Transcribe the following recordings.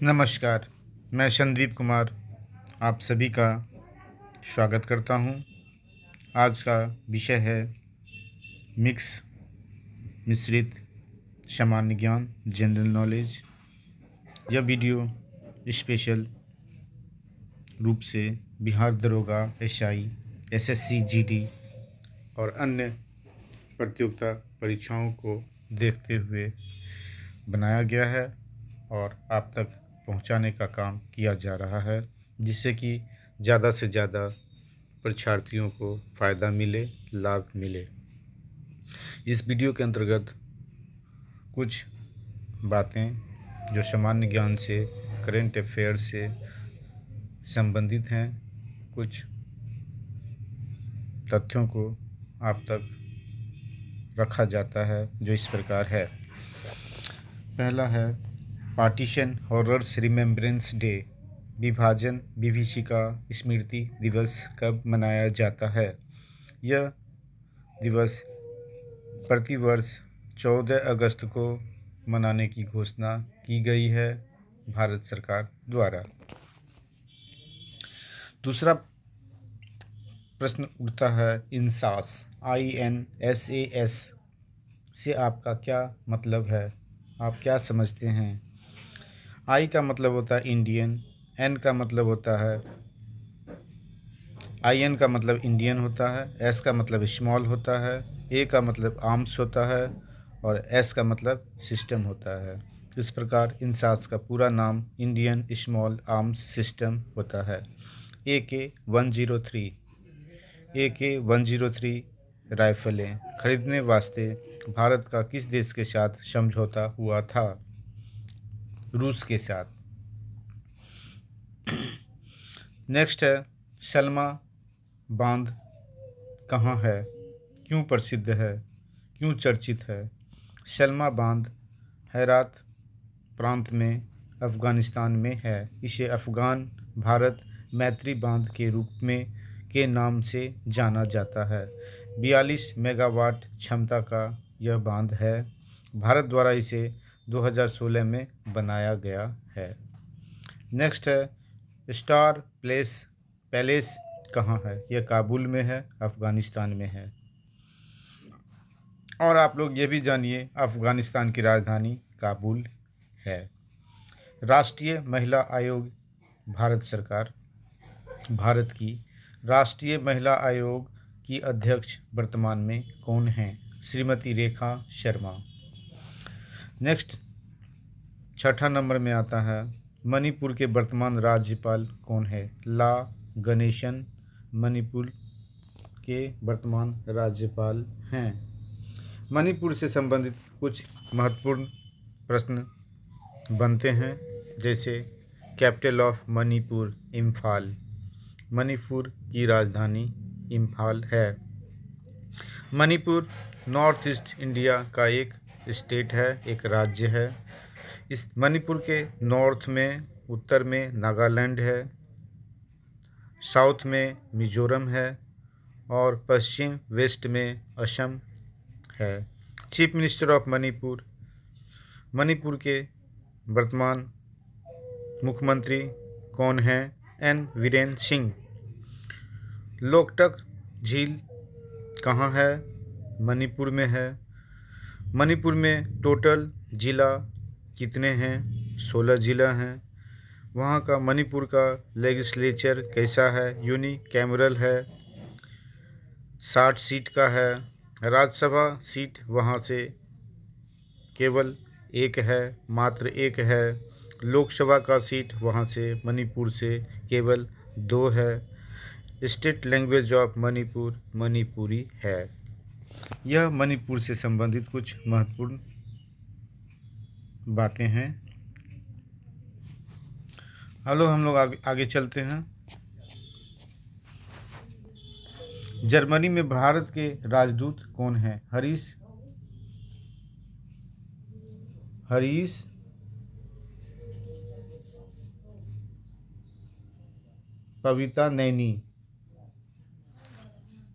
नमस्कार, मैं संदीप कुमार आप सभी का स्वागत करता हूं। आज का विषय है मिक्स मिश्रित सामान्य ज्ञान जनरल नॉलेज। यह वीडियो स्पेशल रूप से बिहार दरोगा एसआई, एसएससी, जीडी और अन्य प्रतियोगिता परीक्षाओं को देखते हुए बनाया गया है और आप तक पहुंचाने का काम किया जा रहा है, जिससे कि ज़्यादा से ज़्यादा परीक्षार्थियों को फ़ायदा मिले, लाभ मिले। इस वीडियो के अंतर्गत कुछ बातें जो सामान्य ज्ञान से, करेंट अफेयर से संबंधित हैं, कुछ तथ्यों को आप तक रखा जाता है, जो इस प्रकार है। पहला है पार्टीशन हॉरर्स रिमेम्बरेंस डे। विभाजन विभीषिका स्मृति दिवस कब मनाया जाता है? यह दिवस प्रतिवर्ष 14 अगस्त को मनाने की घोषणा की गई है भारत सरकार द्वारा। दूसरा प्रश्न उठता है इंसास, INSAS से आपका क्या मतलब है? आप क्या समझते हैं? आई का मतलब होता है इंडियन, एन का मतलब होता है IN का मतलब इंडियन होता है, एस का मतलब स्मॉल होता है, ए का मतलब आर्म्स होता है और एस का मतलब सिस्टम होता है। इस प्रकार इंसास का पूरा नाम इंडियन स्मॉल आर्म्स सिस्टम होता है। AK-103 राइफलें खरीदने वास्ते भारत का किस देश के साथ समझौता हुआ था? रूस के साथ। नेक्स्ट है सलमा बांध कहाँ है, क्यों प्रसिद्ध है, क्यों चर्चित है? सलमा बांध हेरात प्रांत में अफ़गानिस्तान में है। इसे अफ़गान भारत मैत्री बांध के रूप में के नाम से जाना जाता है। 42 मेगावाट क्षमता का यह बांध है। भारत द्वारा इसे 2016 में बनाया गया है। नेक्स्ट है स्टार पैलेस कहाँ है? यह काबुल में है, अफ़गानिस्तान में है। और आप लोग ये भी जानिए अफ़गानिस्तान की राजधानी काबुल है। राष्ट्रीय महिला आयोग भारत सरकार, भारत की राष्ट्रीय महिला आयोग की अध्यक्ष वर्तमान में कौन हैं? श्रीमती रेखा शर्मा। नेक्स्ट छठा नंबर में आता है मणिपुर के वर्तमान राज्यपाल कौन है? ला गणेशन मणिपुर के वर्तमान राज्यपाल हैं। मणिपुर से संबंधित कुछ महत्वपूर्ण प्रश्न बनते हैं, जैसे कैपिटल ऑफ मणिपुर इम्फाल। मणिपुर की राजधानी इम्फाल है। मणिपुर नॉर्थ ईस्ट इंडिया का एक स्टेट है, एक राज्य है। इस मणिपुर के नॉर्थ में, उत्तर में नागालैंड है, साउथ में मिजोरम है और पश्चिम वेस्ट में असम है। Chief minister of Manipur, Manipur के वर्तमान मुख्यमंत्री कौन हैं? एन वीरेन सिंह। लोकटक झील कहाँ है? मणिपुर में है। मणिपुर में टोटल ज़िला कितने हैं? 16 ज़िला हैं। वहाँ का मणिपुर का लेजिस्लेचर कैसा है? यूनिकैमरल है, 60 सीट का है। राज्यसभा सीट वहाँ से केवल एक है, मात्र एक है। लोकसभा का सीट वहाँ से मणिपुर से केवल 2 है। State language of Manipur Manipuri है। यह मणिपुर से संबंधित कुछ महत्वपूर्ण बातें हैं। हेलो, हम लोग आगे चलते हैं। जर्मनी में भारत के राजदूत कौन हैं? हरीश पविता नैनी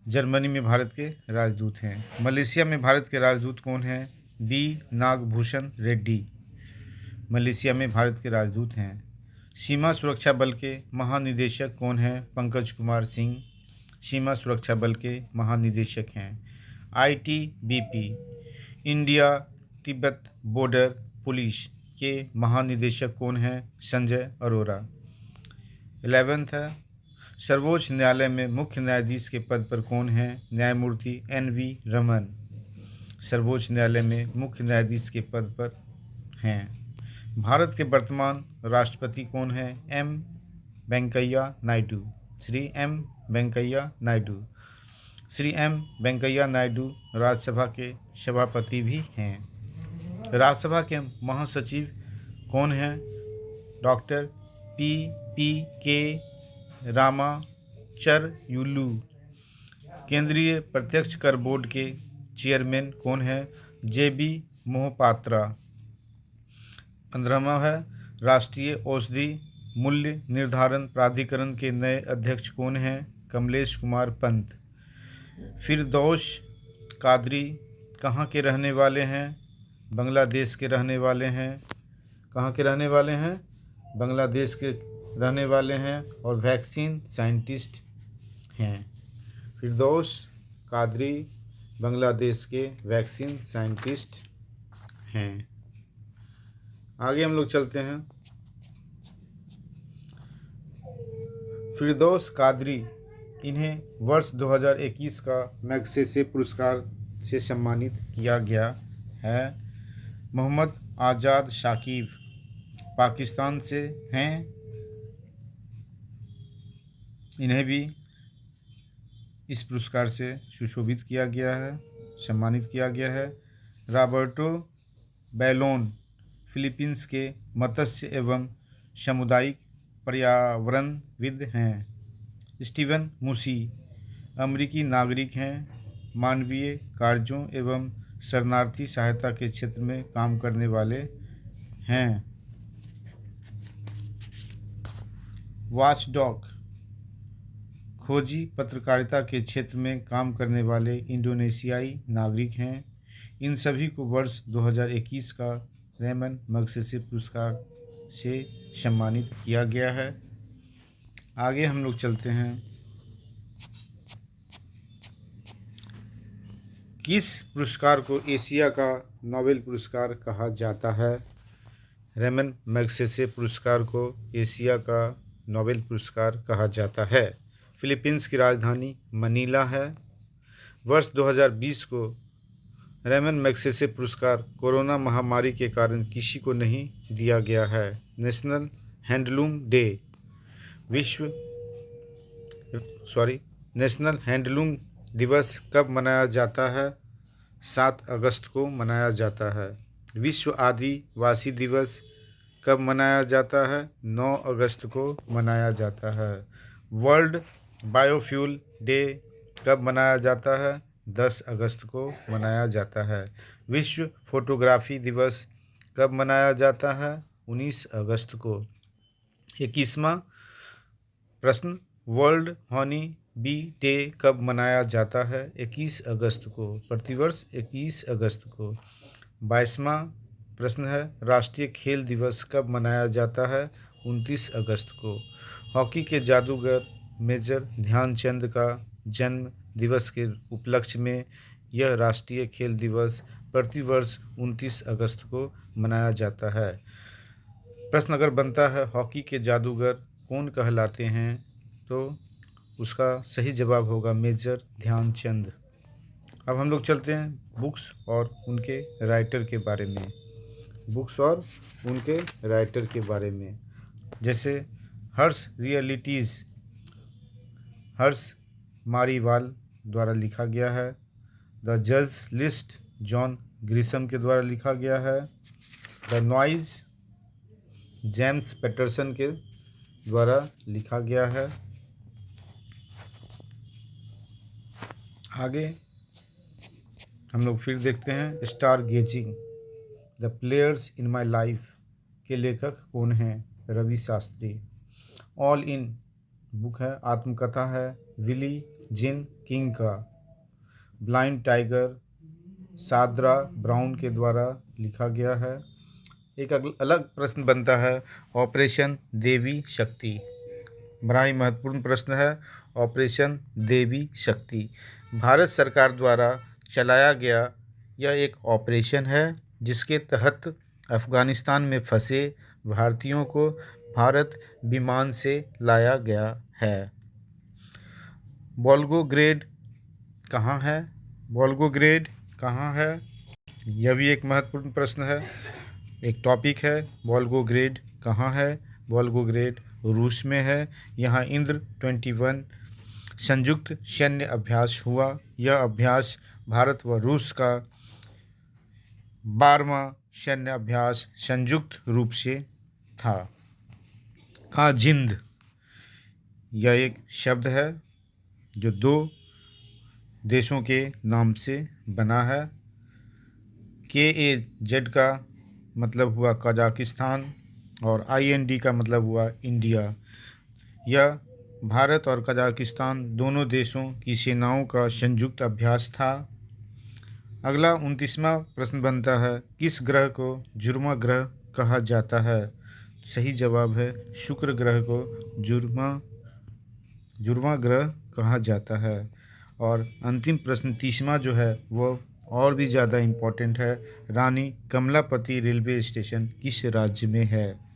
जर्मनी में भारत के राजदूत हैं। मलेशिया में भारत के राजदूत कौन हैं? बी नागभूषण रेड्डी। मलेशिया में भारत के राजदूत हैं। सीमा सुरक्षा बल के महानिदेशक कौन हैं? पंकज कुमार सिंह सीमा सुरक्षा बल के महानिदेशक हैं। ITBP India Tibet border police के महानिदेशक कौन हैं? संजय अरोरा। 11th है, सर्वोच्च न्यायालय में मुख्य न्यायाधीश के पद पर कौन हैं? न्यायमूर्ति NV रमन सर्वोच्च न्यायालय में मुख्य न्यायाधीश के पद पर हैं। भारत के वर्तमान राष्ट्रपति कौन हैं? M Venkaiah Naidu Shri M Venkaiah Naidu. Shri M Venkaiah Naidu Rajya Sabha के सभापति भी हैं। राज्यसभा के महासचिव कौन हैं? Doctor PPK रामाचरयुलू। केंद्रीय प्रत्यक्ष कर बोर्ड के चेयरमैन कौन हैं? JB मोहपात्रा। 15वां है, राष्ट्रीय औषधि मूल्य निर्धारण प्राधिकरण के नए अध्यक्ष कौन हैं? कमलेश कुमार पंत। फिरदौस कादरी कहाँ के रहने वाले हैं? बांग्लादेश के रहने वाले हैं। कहाँ के रहने वाले हैं? बांग्लादेश के रहने वाले हैं और वैक्सीन साइंटिस्ट हैं। फिरदौस कादरी बांग्लादेश के वैक्सीन साइंटिस्ट हैं। आगे हम लोग चलते हैं। फिरदौस कादरी, इन्हें वर्ष 2021 का मैग्सेसे पुरस्कार से सम्मानित किया गया है। मोहम्मद आज़ाद शाकिब पाकिस्तान से हैं, इन्हें भी इस पुरस्कार से सुशोभित किया गया है, सम्मानित किया गया है। रॉबर्टो बैलोन फिलीपींस के मत्स्य एवं सामुदायिक पर्यावरणविद हैं। स्टीवन मुसी अमेरिकी नागरिक हैं, मानवीय कार्यों एवं शरणार्थी सहायता के क्षेत्र में काम करने वाले हैं। वॉचडॉग खोजी पत्रकारिता के क्षेत्र में काम करने वाले इंडोनेशियाई नागरिक हैं। इन सभी को वर्ष 2021 का रेमन मैग्सेसे पुरस्कार से सम्मानित किया गया है। आगे हम लोग चलते हैं। किस पुरस्कार को एशिया का नोबेल पुरस्कार कहा जाता है? रेमन मैग्सेसे पुरस्कार को एशिया का नोबेल पुरस्कार कहा जाता है। फिलीपींस की राजधानी मनीला है। वर्ष 2020 को रेमन मैग्सेसे पुरस्कार कोरोना महामारी के कारण किसी को नहीं दिया गया है। National handloom day national handloom दिवस कब मनाया जाता है? 7 अगस्त को मनाया जाता है। विश्व आदिवासी दिवस कब मनाया जाता है? 9 अगस्त को मनाया जाता है। वर्ल्ड बायोफ्यूल डे कब मनाया जाता है? 10 अगस्त को मनाया जाता है। विश्व फोटोग्राफी दिवस कब मनाया जाता है? 19 अगस्त को। 21वां प्रश्न, वर्ल्ड हनी बी डे कब मनाया जाता है? 21 अगस्त को, प्रतिवर्ष 21 अगस्त को। 22वां प्रश्न है, राष्ट्रीय खेल दिवस कब मनाया जाता है? 29 अगस्त को। हॉकी के जादूगर मेजर ध्यानचंद का जन्म दिवस के उपलक्ष्य में यह राष्ट्रीय खेल दिवस प्रतिवर्ष 29 अगस्त को मनाया जाता है। प्रश्न अगर बनता है हॉकी के जादूगर कौन कहलाते हैं, तो उसका सही जवाब होगा मेजर ध्यानचंद। अब हम लोग चलते हैं बुक्स और उनके राइटर के बारे में। बुक्स और उनके राइटर के बारे में, जैसे हर्ष रियलिटीज़ हर्ष मारीवाल द्वारा लिखा गया है। द जज लिस्ट जॉन ग्रिशम के द्वारा लिखा गया है। द नॉइज जेम्स पैटरसन के द्वारा लिखा गया है। आगे हम लोग फिर देखते हैं star gazing the players in my life के लेखक कौन हैं? Ravi Shastri. All in book है, आत्मकथा है विली जिन किंग का। ब्लाइंड टाइगर सादरा ब्राउन के द्वारा लिखा गया है। एक अलग प्रश्न बनता है ऑपरेशन देवी शक्ति। बड़ा ही महत्वपूर्ण प्रश्न है ऑपरेशन देवी शक्ति। भारत सरकार द्वारा चलाया गया यह एक ऑपरेशन है जिसके तहत अफ़गानिस्तान में फंसे भारतीयों को भारत विमान से लाया गया है। वोल्गोग्रेड कहाँ है? वोल्गोग्रेड कहाँ है? यह भी एक महत्वपूर्ण प्रश्न है, एक टॉपिक है। वोल्गोग्रेड कहाँ है? वोल्गोग्रेड रूस में है। यहाँ इंद्र 21 संयुक्त सैन्य अभ्यास हुआ। यह अभ्यास भारत व रूस का 12वां सैन्य अभ्यास संयुक्त रूप से था। काजिंद यह एक शब्द है जो दो देशों के नाम से बना है। KAZ का मतलब हुआ कजाकिस्तान और IND का मतलब हुआ इंडिया। यह भारत और कजाकिस्तान दोनों देशों की सेनाओं का संयुक्त अभ्यास था। अगला 29वां प्रश्न बनता है किस ग्रह को जुर्मा ग्रह कहा जाता है? सही जवाब है शुक्र ग्रह को जुर्मा ग्रह कहा जाता है। और अंतिम प्रश्न 30वां जो है वो और भी ज़्यादा इम्पोर्टेंट है। रानी कमलापति रेलवे स्टेशन किस राज्य में है?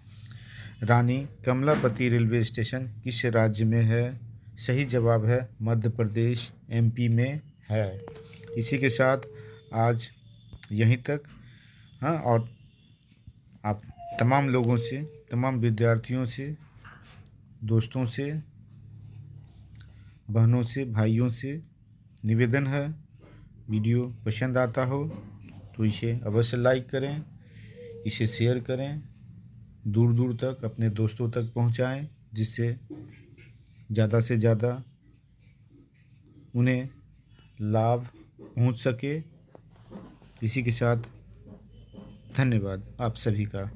रानी कमलापति रेलवे स्टेशन किस राज्य में है? सही जवाब है मध्य प्रदेश MP में है। इसी के साथ आज यहीं तक। हाँ, और आप तमाम लोगों से, तमाम विद्यार्थियों से, दोस्तों से, बहनों से, भाइयों से निवेदन है वीडियो पसंद आता हो तो इसे अवश्य लाइक करें, इसे शेयर करें, दूर दूर तक अपने दोस्तों तक पहुंचाएं, जिससे ज़्यादा से ज़्यादा उन्हें लाभ पहुंच सके। इसी के साथ धन्यवाद आप सभी का।